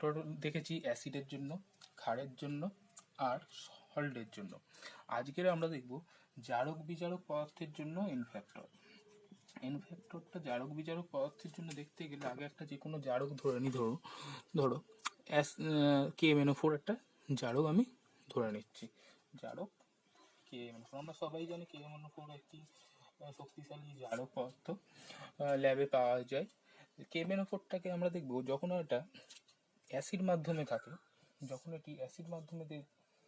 Factor দেখেছি অ্যাসিডের জন্য, ক্ষারের জন্য আর সল্টের জন্য। আজকের আমরা দেখব জারক বিজারক পদার্থের জন্য এন ফ্যাক্টর। এন ফ্যাক্টরটা জারক বিজারক পদার্থের জন্য দেখতে গেলে আগে একটা যে কোনো জারক ধরে নিই। ধরো KMnO4 একটা জারক আমি ধরে নিচ্ছি। জারক KMnO4, আমরা সবাই জানি KMnO4 একটি শক্তিশালী জারক পদার্থ, ল্যাবে পাওয়া যায়। KMnO4টাকে আমরা দেখব যখন এটা অ্যাসিড মাধ্যমে থাকে, যখন এটি অ্যাসিড মাধ্যমে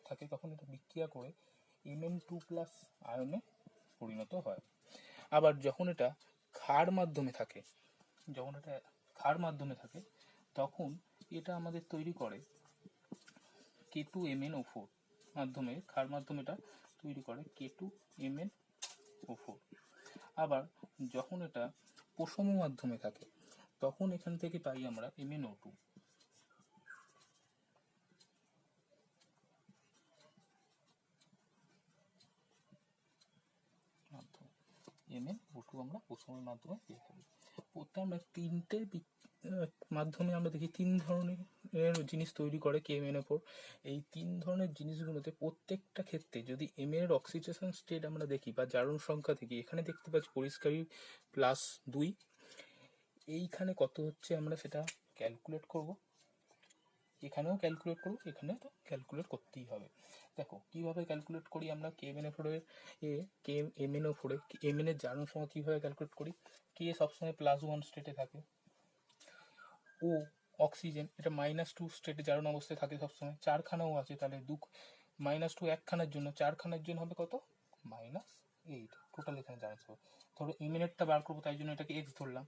থাকে তখন এটা বিক্রিয়া করে Mn2+ আয়নে পরিণত হয়। আবার যখন এটা ক্ষার মাধ্যমে থাকে, তখন এটা আমাদের তৈরি করে K2MnO4 মাধ্যমে, ক্ষার মাধ্যমে এটা তৈরি করে K2MnO4। আবার যখন এটা পশম মাধ্যমে থাকে তখন এখান থেকে পাই আমরা MnO2। MnO2 আমরা পশমের মাধ্যমে পেয়ে থাকি। আমরা তিনটে মাধ্যমে আমরা দেখি তিন ধরনের জিনিস তৈরি করে KMnO4। এই তিন ধরনের জিনিসগুলোতে প্রত্যেকটা ক্ষেত্রে যদি M এর অক্সিডেশন স্টেট আমরা দেখি বা জারণ সংখ্যা দেখি, এখানে দেখতে পাচ্ছি পরিষ্কারই +2। এইখানে কত হচ্ছে আমরা সেটা ক্যালকুলেট করব, এখানেও ক্যালকুলেট করব, এখানে তো ক্যালকুলেট করতেই হবে। দেখো কিভাবে ক্যালকুলেট করি আমরা KMnO4 Mn এর জারণ সংখ্যা কিভাবে ক্যালকুলেট করি। K সবসময় +1 স্টেটে থাকে, ও অক্সিজেন এটা -2 স্টেটে জারণ অবস্থায় থাকে সবসময়, চারখানাও আছে, তাহলে -2 একখানার জন্য, চারখানার জন্য হবে কত -8 টোটাল এখানে জারণ সংখ্যা। ধরো Mnটা বার করবো, তাই জন্য এটাকে x ধরলাম।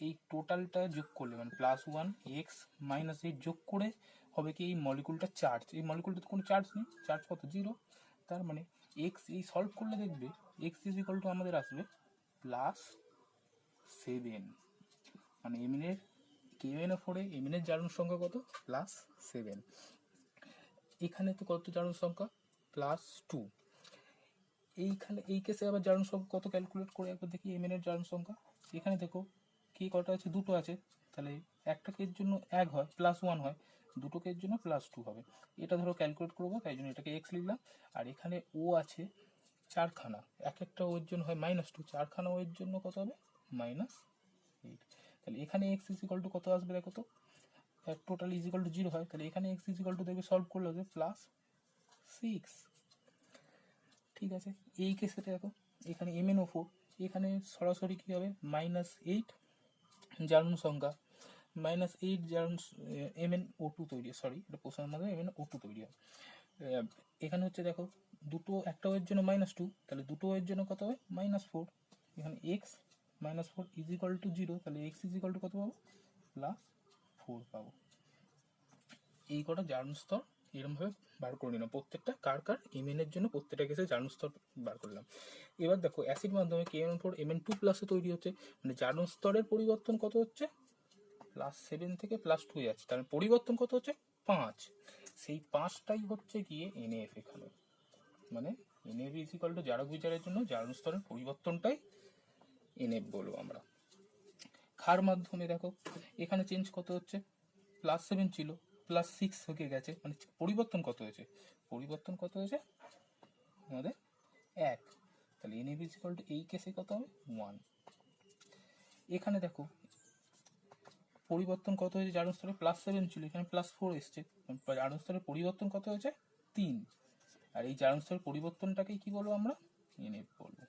এই টোটালটা যোগ করলে মানে +1 x -8 যোগ করে হবে কি এই মলিকুলটা চার্জ, এই মলিকুলটাতে কোনো চার্জ নেই, চার্জ কত 0। তার মানে x এই সলভ করলে দেখবে x = আমাদের আসবে +7। মানে KMnO4 এর জারণ সংখ্যা কত +7। এখানে তো কত জারণ সংখ্যা +2। এইখানে এই কেসে আবার জারণ সংখ্যা কত ক্যালকুলেট করে একবার দেখি Mn এর জারণ সংখ্যা। এখানে দেখো কি কটা আছে, দুটো আছে, তাহলে একটা কের জন্য 1 হয় +1 হয়, দুটো কের জন্য +2 হবে। এটা ধরো ক্যালকুলেট করবো, তাই জন্য এটাকে x লিখলাম। আর এখানে ও আছে চারখানা, এক একটা ওর জন্য হয় -2, চারখানা ওর জন্য কত হবে -8। তাহলে এখানে x কত আসবে দেখো তো, টোটাল = 0 হয়, তাহলে এখানে x দেবে সলভ করলে হবে +6। ঠিক আছে, এই কেসে দেখো এখানে MnO4, এখানে সরাসরি কি হবে -8 জারণ সংখ্যা, -8 জারণ MnO2 তৈরি, সরি এটা পোষণের মাধ্যমে MnO2 তৈরি হয়। এখানে হচ্ছে দেখো দুটো, একটা ওয়ের জন্য -2, তাহলে দুটো ওয়ের জন্য কত হবে -4। এখানে x -4 = 0, তাহলে x কত পাবো +4 পাবো। এই কটা জারণ স্তর এরকমভাবে বার করে নিলাম, প্রত্যেকটা কার Mn এর জন্য প্রত্যেকটা কেসে জারণ স্তর বার করলাম। এবার দেখো অ্যাসিড মাধ্যমে KMnO4 Mn2+ তৈরি হচ্ছে, মানে জারণ স্তরের পরিবর্তন কত হচ্ছে +7 থেকে +2 যাচ্ছে, তার পরিবর্তন কত হচ্ছে 5। সেই 5টাই হচ্ছে গিয়ে NF এখানে, মানে NF = জারক বিজারের জন্য জারণ স্তরের পরিবর্তনটাই NF বলবো আমরা। ক্ষার মাধ্যমে দেখো এখানে চেঞ্জ কত হচ্ছে, +7 ছিল +6 হয়ে গেছে, মানে পরিবর্তন কত হয়েছে আমাদের 1। তাহলে NF এই কেসে কত হবে 1। এখানে দেখো পরিবর্তন কত হয়েছে, জারণ স্তরে +7 ছিল, এখানে +4 এসছে, জারণ স্তরের পরিবর্তন কত হয়েছে 3। আর এই জারণ স্তরের পরিবর্তনটাকেই কি বলবো আমরা NF বলবো।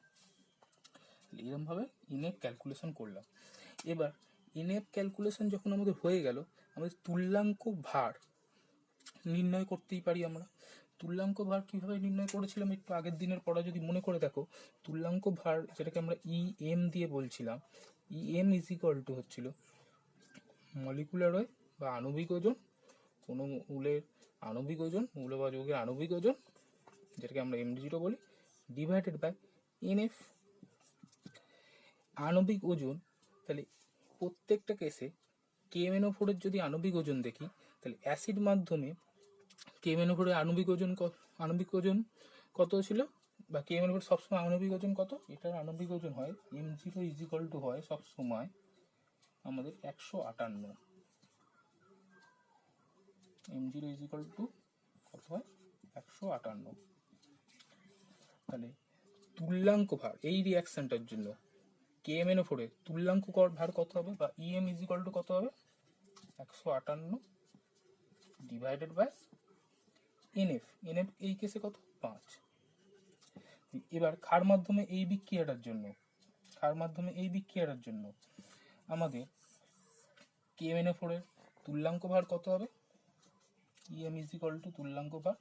এরকম ভাবে NF ক্যালকুলেশন করলাম। এবার NF ক্যালকুলেশন যখন আমাদের হয়ে গেল, আমাদের তুল্যাঙ্ক ভার নির্ণয় করতেই পারি আমরা। তুল্যাঙ্ক ভার কিভাবে নির্ণয় করেছিলাম একটু আগের দিনের পড়া যদি মনে করে দেখো, তুল্যাঙ্ক ভার যেটাকে আমরা EM দিয়ে বলছিলাম, EM হচ্ছিল মলিকুলার ওয়েট বা আণবিক ওজন, কোনো মূলের আণবিক ওজন, মূল বা যৌগের আণবিক ওজন, যেটাকে আমরা M0 বলি, ডিভাইডেড বাই NF আণবিক ওজন। তাহলে প্রত্যেকটা কেসে KMnO4 এর যদি আণবিক ওজন দেখি, তাহলে অ্যাসিড মাধ্যমে KMnO4 এর আণবিক ওজন কত ছিল, বা KMnO4 সবসময় আণবিক ওজন কত, এটার আণবিক ওজন হয় M0 হয় সবসময় আমাদের 158। m0 ইজ ইকুয়াল টু কত হয় 158। তাহলে তুল্যাঙ্ক ভার এই রিয়াকশনটার জন্য KMnO4 এর তুল্যাঙ্ক ভার কত হবে, বা EM ইজ ইকুয়াল টু কত হবে 158 ডিভাইডেড বাই NF। এই কেসে কত 5। এবার ক্ষার মাধ্যমে এই বিক্রিয়াটার জন্য আমাদের KMnO4 এর তুল্যাঙ্ক ভার কত হবে, EM ইজ ইকুয়াল টু তুল্যাঙ্ক ভার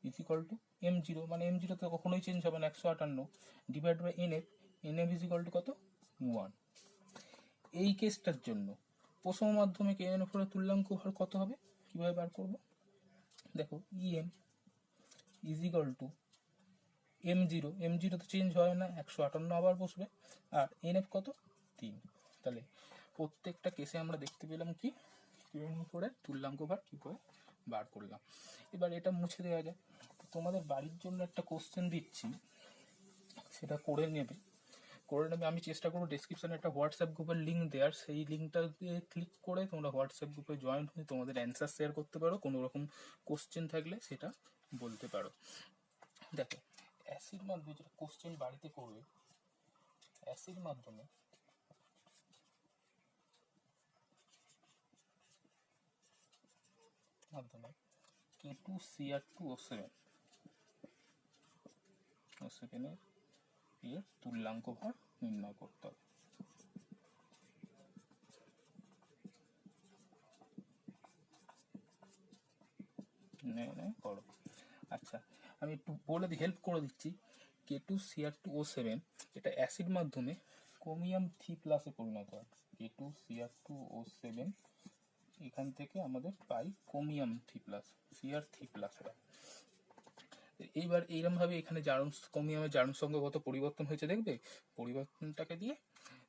ইজ ইকুয়াল টু m0, মানে m0 তো কখনোই চেঞ্জ হবে না 158 divide by NF is equal to কত 1। এই কেসটার জন্য প্রথম মাধ্যমে KMnO4 এর তুল্যাঙ্ক ভার কত হবে, কিভাবে বার করব, দেখো EM is equal two m0 তো চেঞ্জ হয় না 158 আবার বসবে, আর NF কত 3। তাহলে প্রত্যেকটা কেসে আমরা দেখতে পেলাম কি KMnO4 এর তুল্যাঙ্ক ভার কিভাবে বার করলাম। এবার এটা মুছে দেওয়া যায়। তোমাদের বাড়ির জন্য একটা কোশ্চেন দিচ্ছি, সেটা করে নেবে। আমি চেষ্টা করবো ডেসক্রিপশনে একটা হোয়াটসঅ্যাপ গ্রুপের লিঙ্ক দেওয়ার, সেই লিঙ্কটা দিয়ে ক্লিক করে তোমরা হোয়াটসঅ্যাপ গ্রুপে জয়েন হয়ে তোমাদের অ্যান্সার শেয়ার করতে পারো, কোনো রকম কোশ্চেন থাকলে সেটা বলতে পারো। দেখো অ্যাসিড মাধ্যমে যেটা কোশ্চেন বাড়িতে করবে, অ্যাসিড মাধ্যমে K2Cr2O7 এর তুল্যাঙ্ক ভার নির্ণয় করতে হবে। করো। আচ্ছা আমি একটু বলে দিই, হেল্প করে দিচ্ছি। K2Cr2O7 এটা অ্যাসিড মাধ্যমে ক্রোমিয়াম 3+ পরিণত হয়। K2Cr2O7 এখান থেকে আমাদের পাই ক্রোমিয়াম 3+, Cr3+। এইবার এইরকম ভাবে এখানে ক্রোমিয়ামের জারণ সংখ্যা কত পরিবর্তন হয়েছে দেখবে, পরিবর্তনটাকে দিয়ে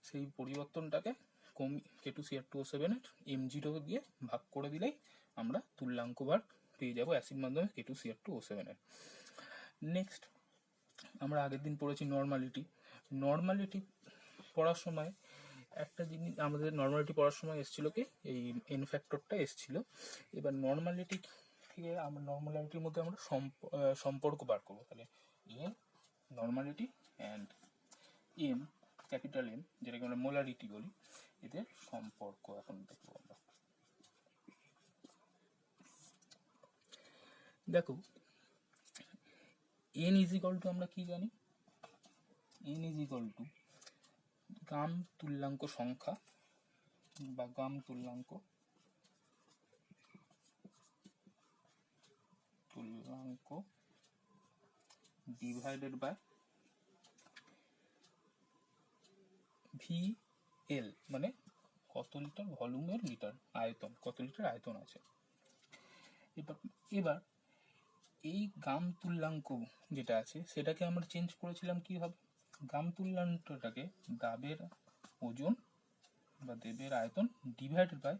সেই পরিবর্তনটাকে K2Cr2O7 এর m0 দিয়ে ভাগ করে দিলেই আমরা তুল্যাঙ্ক ভার পেয়ে যাবো অ্যাসিড মাধ্যমে K2Cr2O7 এর। নেক্সট আমরা আগের দিন পড়েছি নর্মালিটি পড়ার সময় একটা জিনিস আমাদের পড়ার সময় এসেছিল কি এই এন ফ্যাক্টরটা এসেছিল। এবার নর্মালিটির মধ্যে আমরা সম্পর্ক বার করবো। তাহলে N normality and M capital M, যেটাকে আমরা মোলারিটি বলি, এদের সম্পর্ক এখন দেখবো আমরা। দেখো এন ইজ ইকুয়াল টু আমরা কি জানি, এন ইজ ইকুয়াল টু গাম তুল্যাঙ্ক সংখ্যা বা গাম তুল্যাঙ্ক ডিভাইডেড বাই VL, মানে কত লিটার ভলিউমের লিটার আয়তন, কত লিটার আয়তন আছে। এবার এই গাম তুল্যাঙ্ক যেটা আছে সেটাকে আমরা চেঞ্জ করেছিলাম কি হবে, গাম তুল্যাঙ্কটাকে দাবের ওজন বা দেবের আয়তন ডিভাইডেড বাই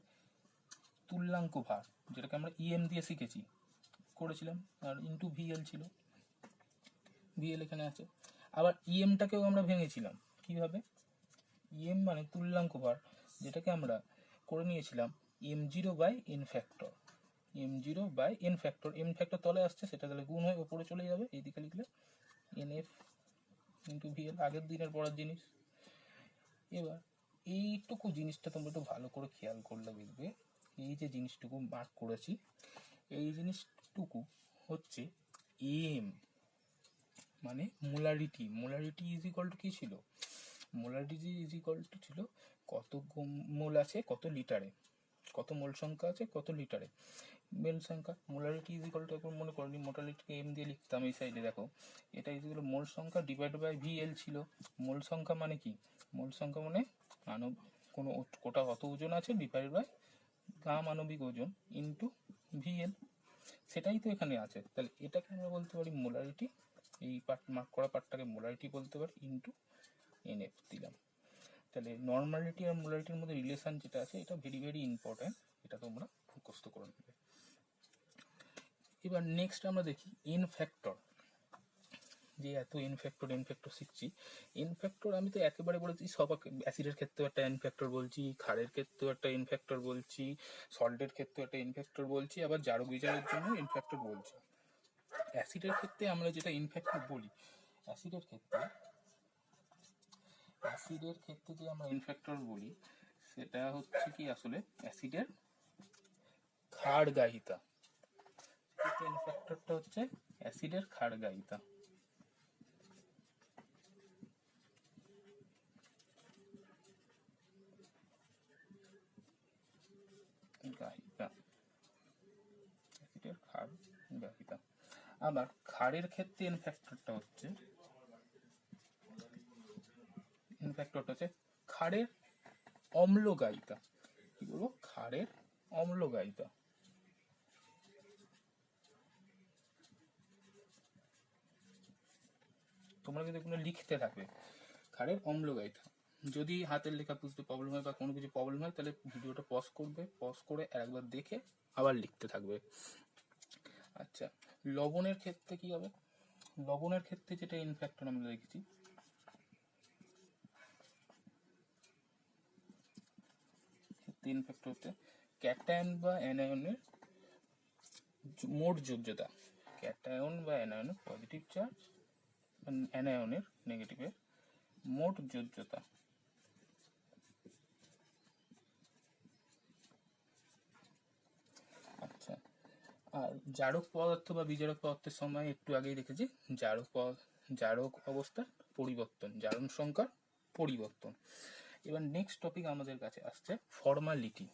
তুল্যাঙ্ক ভার, যেটাকে আমরা EM দিয়ে শিখেছি করেছিলাম, আর ইন্টু VL ছিল, VL এখানে আছে। আবার EMটাকেও আমরা ভেঙেছিলাম কিভাবে, EM মানে তুল্যাঙ্ক ভার, যেটাকে আমরা করে নিয়েছিলাম m0 by n factor, m0 by n factor, n factor তলে আসছে সেটা তাহলে গুণ হয়ে উপরে চলে যাবে, এইদিকে লিখলে NF ইন্টু VL, আগের দিনের পড়ার জিনিস। এবার এইটুকু জিনিসটা তোমরা একটু ভালো করে খেয়াল করলে দেখবে, এই যে জিনিসটুকু মার্ক করেছি এই জিনিসটুকু হচ্ছে এম, মানে মোলারিটি ইজ ইকুয়াল টু কি ছিল, মোলারিটি ইজ ইকুয়াল টু ছিল কত মোল আছে কত লিটারে, কত মোল সংখ্যা আছে কত লিটারে, মেল সংখ্যা। মোলারিটি ইজ ইকুয়াল টু এখন মনে করি মোলারিটিকে এম দিয়ে লিখতাম এই সাইডে, দেখো এটা ইজ ইকুয়াল মোল সংখ্যা ডিভাইড বাই VL ছিল। মোল সংখ্যা মানে কি, মোল সংখ্যা মানে কোনো কোটা কত ওজন আছে ডিভাইড বাই গাম আণবিক ওজন ইন্টু VL, সেটাই তো এখানে আছে। তাহলে এটাকে আমরা বলতে পারি মোলারিটি, এই পার্ট মার্ক করা পার্টটাকে মোলারিটি বলতে পারি ইন্টু NF দিলাম। তাহলে নর্মালিটি আর মোলারিটির মধ্যে রিলেশন যেটা আছে এটা ভেরি ভেরি ইম্পর্টেন্ট, এটা তোমরা মুখস্থ করে নেবে। এবার নেক্সট আমরা দেখি এন ফ্যাক্টর। যে এত ইনফ্যাক্টর শিখছি, ইনফ্যাক্টর আমি তো একেবারে বলেছি সব, অ্যাসিডের ক্ষেত্রেও একটা ইনফ্যাক্টর বলছি, ক্ষারের ক্ষেত্রেও একটা ইনফ্যাক্টর বলছি, সল্টের ক্ষেত্রেও একটা ইনফ্যাক্টর বলছি, আবার জারক বিজারকের জন্য ইনফ্যাক্টর বলছি। অ্যাসিডের ক্ষেত্রে আমরা যেটা ইনফ্যাক্টর বলি, অ্যাসিডের ক্ষেত্রে যে আমরা ইনফ্যাক্টর বলি সেটা হচ্ছে কি আসলে অ্যাসিডের ক্ষারগাহিতা। ইনফ্যাক্টরটা হচ্ছে অ্যাসিডের ক্ষারগাহিতা। অ্যাসিডের ক্ষারগাহিতা। আবার ক্ষারের ক্ষেত্রে ইনফ্যাক্টরটা হচ্ছে ক্ষারের অম্লগায়িতা। কি বলবো? ক্ষারের অম্লগায়িতা। তোমরা কিন্তু এগুলো লিখতে থাকবে, ক্ষারের অম্লগায়িতা। যদি হাতের লেখা বুঝতে প্রবলেম হয় বা কোনো কিছু প্রবলেম হয় তাহলে ভিডিওটা পজ করবে, পজ করে একবার দেখে আবার লিখতে থাকবে। আচ্ছা, লবণের ক্ষেত্রে কি হবে? লবণের ক্ষেত্রে যেটা ইনফ্যাক্টর আমরা দেখেছি, ইনফ্যাক্টর হচ্ছে ক্যাটায়ন বা অ্যানায়নের মোট যোগ্যতা। ক্যাটায়ন বা অ্যানায়নের পজিটিভ চার্জ, অ্যানায়নের নেগেটিভের মোট যোগ্যতা। আচ্ছা, আর জারক পদার্থ বা বিজারক পদার্থের সময় একটু আগেই দেখেছি জারক অবস্থার পরিবর্তন, জারণ সংখ্যার পরিবর্তন। এবার নেক্সট টপিক আমাদের কাছে আসছে ফর্মালিটি।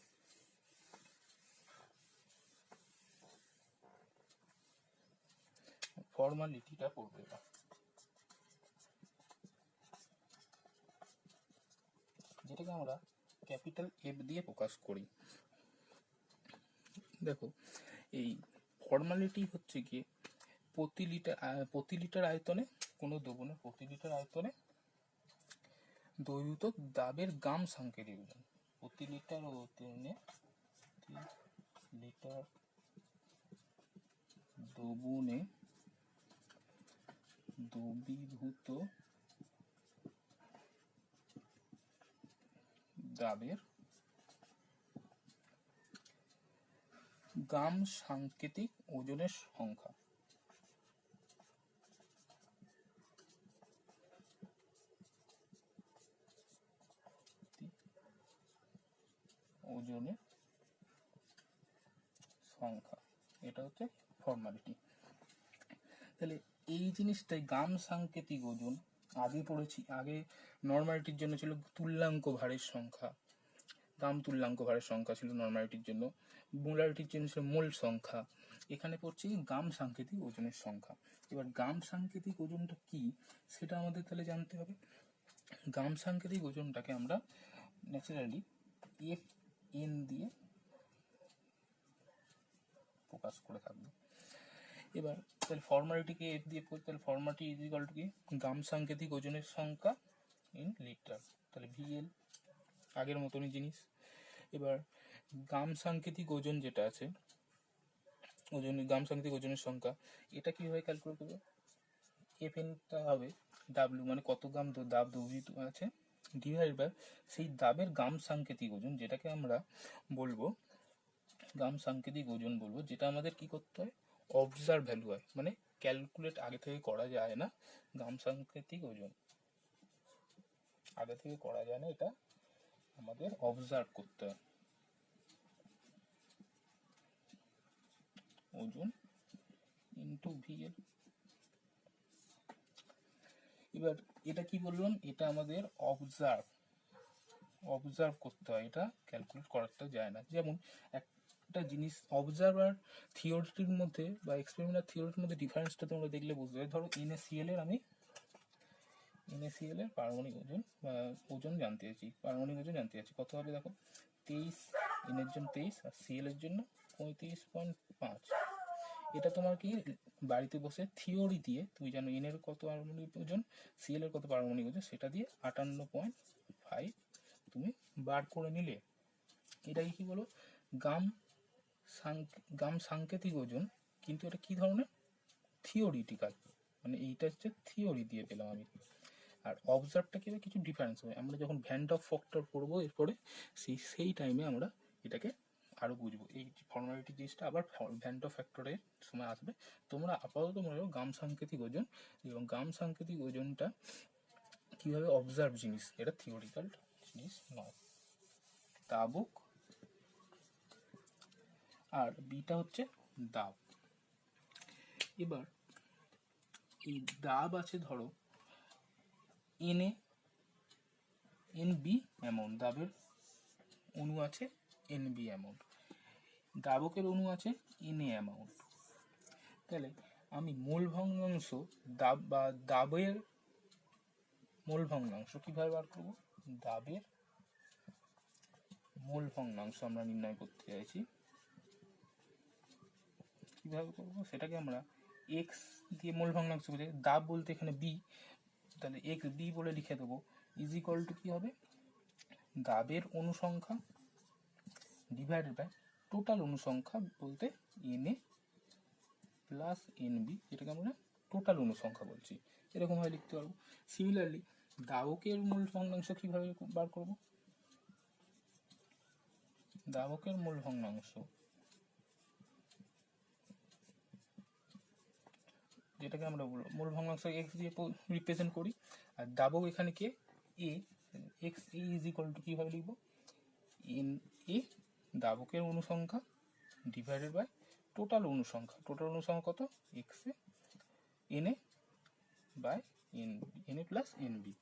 ফর্মালিটিটা পড়বে না, যেটাকে আমরা ক্যাপিটাল এফ দিয়ে প্রকাশ করি। দেখো, এই ফর্মালিটি হচ্ছে গিয়ে প্রতি লিটার আয়তনে কোনো দ্রবণের প্রতি লিটার আয়তনে দ্রবীভূত দাবের গাম সাংকেতিক ওজন। প্রতি লিটার আয়তনে লিটার দ্রবণে দ্রবীভূত দাবের গাম সাংকেতিক ওজনের সংখ্যা। ওজনের সংখ্যা, এটা হচ্ছে ফর্মালিটি। তাহলে এই জিনিসটাই গাম সাংকেতিক ওজন আগে পড়েছি। আগে নর্মালিটির জন্য ছিল তুল্যাঙ্ক ভারের সংখ্যা, গাম তুল্যাঙ্ক ভারের সংখ্যা ছিল নর্মালিটির জন্য, মোলারিটির জন্য ছিল মোল সংখ্যা। এখানে পড়ছি গাম সাংকেতিক ওজনের সংখ্যা। এবার গাম সাংকেতিক ওজনটা কি সেটা আমাদের তাহলে জানতে হবে। গাম সাংকেতিক ওজনটাকে আমরা ন্যাচারালি এফ এন দিয়ে প্রকাশ করে থাকবো। এবার তাহলে ফর্মালিটিকে এফ দিয়ে পড়তে, তাহলে ফর্মালিটি ইজ ইকুয়াল টু কি? গাম সাংকেতিক ওজনের সংখ্যা ইন লিটার, তাহলে ভিএল, আগের মতনই জিনিস। এবার গাম সাংকেতিক ওজন যেটা আছে, গাম সাংকেতিক ওজনের সংখ্যা, এটা কিভাবে ক্যালকুলেট করবে? এফ এনটা হবে ডাব্লিউ, মানে কত গ্রাম দাব দ্রবীভূত আছে, ডিভাইড বাই সেই দাবের গাম সাংকেতিক ওজন, যেটাকে আমরা বলবো গাম সাংকেতিক ওজন বলবো, যেটা আমাদের কি করতে হয়? অবজার্ভ ভ্যালু হয়, মানে ক্যালকুলেট আগে থেকে করা যায় না। গাম সাংকেতিক ওজন আগে থেকে করা যায় না, এটা আমাদের অবজার্ভ করতে হয়। ওজন ইন্টু ভিএল। এবার এটা কি বললাম? এটা আমাদের অবজার্ভ করতে হয়, এটা ক্যালকুলেট করাটা যায় না। যেমন একটা জিনিস অবজার্ভ আর থিওরিটির মধ্যে বা এক্সপেরিমেন্ট আর থিওরিটির মধ্যে ডিফারেন্সটা তোমরা দেখলে বুঝতে পারবে। ধরো NaCl এর পারমাণবিক ওজন বা ওজন জানতে চাইছি, পারমাণবিক ওজন জানতে চাইছি, কত হবে? দেখো 23, N এর জন্য 23 আর Cl এর জন্য 35.5। এটা তোমার কি বাড়িতে বসে থিওরি দিয়ে তুমি জানো N এর কত পারমাণবিক ওজন, Cl এর কত পারমাণবিক ওজন, সেটা দিয়ে 58.5 তুমি বার করে নিলে। এটাকে কি বলো? গাম সাংকেতিক ওজন। কিন্তু এটা কি ধরনের? থিওরিটিক্যাল, মানে এইটা হচ্ছে থিওরি দিয়ে পেলাম আমি। আর অবজার্ভটা কি হবে, কিছু ডিফারেন্স হবে। আমরা যখন ভ্যান ডর ফ্যাক্টর পড়বো এরপরে, সেই টাইমে আমরা এটাকে আরো বুঝবো। এই ফর্মালিটি জিনিসটা আবার ভ্যান ডর ফ্যাক্টরের সময় আসবে। তোমরা আপাতত মনে করো গাম সাংকেতিক ওজন, এবং গাম সাংকেতিক ওজনটা কিভাবে অবজার্ভ জিনিস, এটা থিওরিক্যাল জিনিস নয়। দাবক আর বিটা হচ্ছে দাব। এবার এই দাব আছে ধরো এনএ এনবি অ্যামাউন্ট, দাবের অণু আছে এনবি অ্যামাউন্ট, দাবকের অণু আছে এনএ অ্যামাউন্ট। তাহলে আমি মোল ভগ্নাংশ দাব বা দাবের মোল ভগ্নাংশ কিভাবে বার করব? দাবের মোল ভগ্নাংশ আমরা নির্ণয় করতে চাইছি, কিভাবে করবো সেটাকে আমরা এক্স দিয়ে মোল ভগ্নাংশ বোঝাই, দাব বলতে এখানে বি, তাহলে এক্স বি বলে লিখে দেবো, ইজ ইকুয়াল টু কি হবে, দাবের অনুসংখ্যা ডিভাইডেড বাই টোটাল অনুসংখ্যা বলতে N A plus N B, যেটাকে আমরা টোটাল অনুসংখ্যা বলছি, এরকমভাবে লিখতে পারবো। সিমিলারলি দাবকের মূল ভগ্নাংশ কিভাবে বার করব? দাবকের মূল ভগ্নাংশ যেটাকে আমরা মূল ভগ্নাংশ এক্স দিয়ে রিপ্রেজেন্ট করি, আর দাবক এখানে কে A, X A is equal to কিভাবে লিখব, এন এ দাবকের অনুসংখ্যা ডিভাইডেড বাই টোটাল অনুসংখ্যা, টোটাল অনুসংখ্যা কত, X A N A by N A plus N B,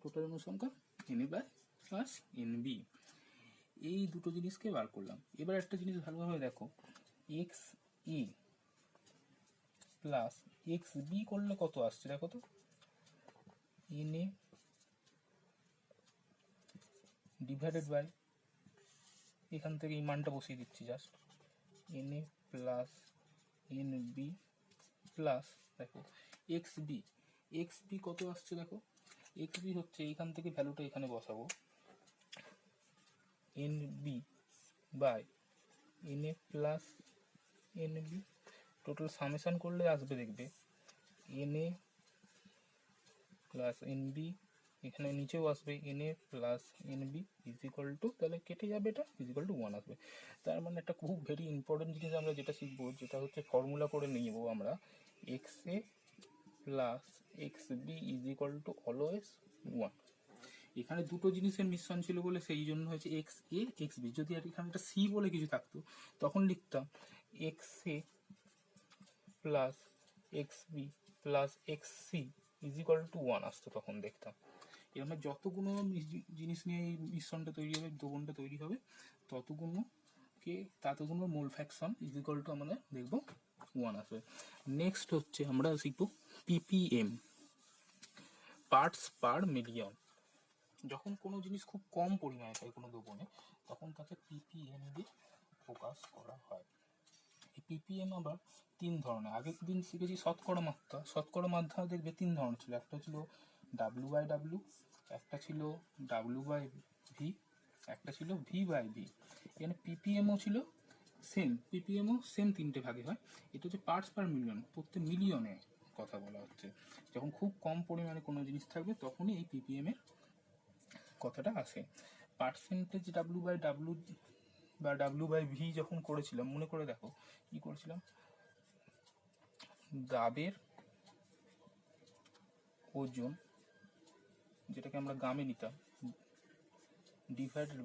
total অনুসংখ্যা N A by plus N B. এই দুটো জিনিসকে বার করলাম। এবার একটা জিনিস ভালোভাবে দেখো, x A plus X B করলে কত আসছে দেখো তো, এন এ ডিভাইডেড বাই, এখান থেকে এই মানটা বসিয়ে দিচ্ছি just, N A plus N B plus দেখো এক্স বি কত আসছে দেখো, এক্স বি হচ্ছে এইখান থেকে ভ্যালুটা এখানে বসাবো, N B by N A plus N B, total summation করলে আসবে দেখবে N A plus N B, এখানে নিচেও আসবে N A plus N B is equal to, তাহলে কেটে যাবে, এটা ইজ ইকুয়াল টু 1 আসবে। তার মানে একটা খুব ভেরি ইম্পর্টেন্ট জিনিস আমরা যেটা শিখবো, যেটা হচ্ছে ফর্মুলা করে নিয়ে যাবো আমরা, X A plus X B is equal to always 1। এখানে দুটো জিনিসের মিশ্রণ ছিল বলে সেই জন্য হয়েছে এক্স এ এক্স বি। যদি আর এখানে একটা সি বলে কিছু থাকতো তখন লিখতাম X A plus X B plus X C is equal to 1 আসতো, তখন দেখতাম। এরকম যতগুলো জিনিস নিয়ে এই মিশ্রণটা তৈরি হবে, দ্রবণটা তৈরি হবে, ততগুলো mole fraction is equal to আমাদের দেখবো 1 আসবে। নেক্সট হচ্ছে আমরা শিখবো পিপিএম, পার্টস পার মিলিয়ন। যখন কোনো জিনিস খুব কম পরিমাণে থাকে কোনো দ্রবণে, তখন তাকে পিপিএম দিয়ে প্রকাশ করা হয়। এই পিপিএম আবার 3 ধরনের। আগের দিন শিখেছি শতকরা মাত্রা। শতকরা মাত্রা দেখবে 3 ধরনের ছিল, একটা ছিল ডাব্লু বাই ডাব্লু, একটা ছিল ডাব্লু বাই ভি, একটা ছিল ভি বাই ভি। এখানে পিপিএমও ছিল সেম, পিপিএমও সেম 3টে ভাগে হয়। এটা হচ্ছে পার্টস পার মিলিয়ন, প্রত্যেক মিলিয়নে কথা বলা হচ্ছে। যখন খুব কম পরিমাণে কোনো জিনিস থাকবে তখনই এই পিপিএম এর কথাটা আসে। পার্সেন্টেজ ডাব্লু বাই ডাব্লু বা ডাব্লু বাই ভি যখন করেছিলাম, মনে করে দেখো কি করেছিলাম, দাবের ওজন যেটাকে আমরা গ্রামে নিতাম ডিভাইডেড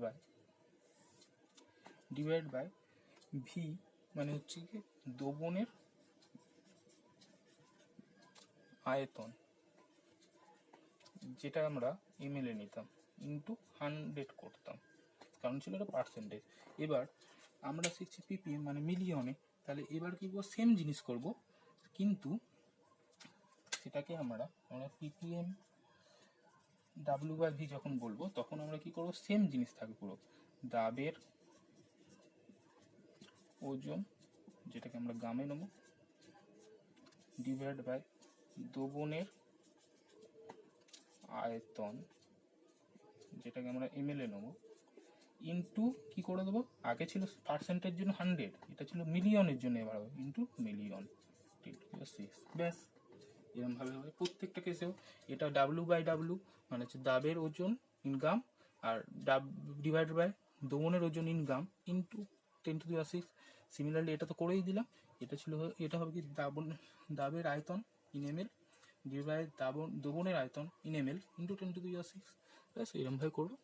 বাই ভি, মানে হচ্ছে কি দ্রবণের আয়তন, যেটা আমরা এমএল এ নিতাম, ইন্টু 100 করতাম, কারণ ছিল এটা পার্সেন্টেজ। এবার আমরা শিখছি পিপিএম মানে মিলিয়নে, তাহলে এবার কি করবো, সেম জিনিস করব, কিন্তু সেটাকে আমরা পিপিএম ডাব্লু বাই ভি যখন বলবো তখন আমরা কি করব, সেম জিনিস থাকবে পুরো, দাবের ওজন যেটাকে আমরা গ্রামে নেব ডিভাইড বাই দ্রবণের আয়তন যেটাকে আমরা এমএল এ নেব, ইন্টু কি করে দেবো, আগে ছিল পার্সেন্টের জন্য 100, এটা ছিল মিলিয়নের জন্য, এবার হবে ইন্টু মিলিয়ন, ব্যাস এরকমভাবে হবে প্রত্যেকটা কেসেও। এটা W/W মানে হচ্ছে দাবের ওজন ইন গ্রাম, আর ডিভাইড বাই দমনের ওজন ইন গ্রাম ইন্টু 10⁶। সিমিলারলি এটা তো করেই দিলাম। এটা হবে কি দাবের আয়তন ইন ml ডিভাইড দমনের আয়তন ইন ml ইন্টু 10⁶। ব্যাস এরকমভাবে করবো।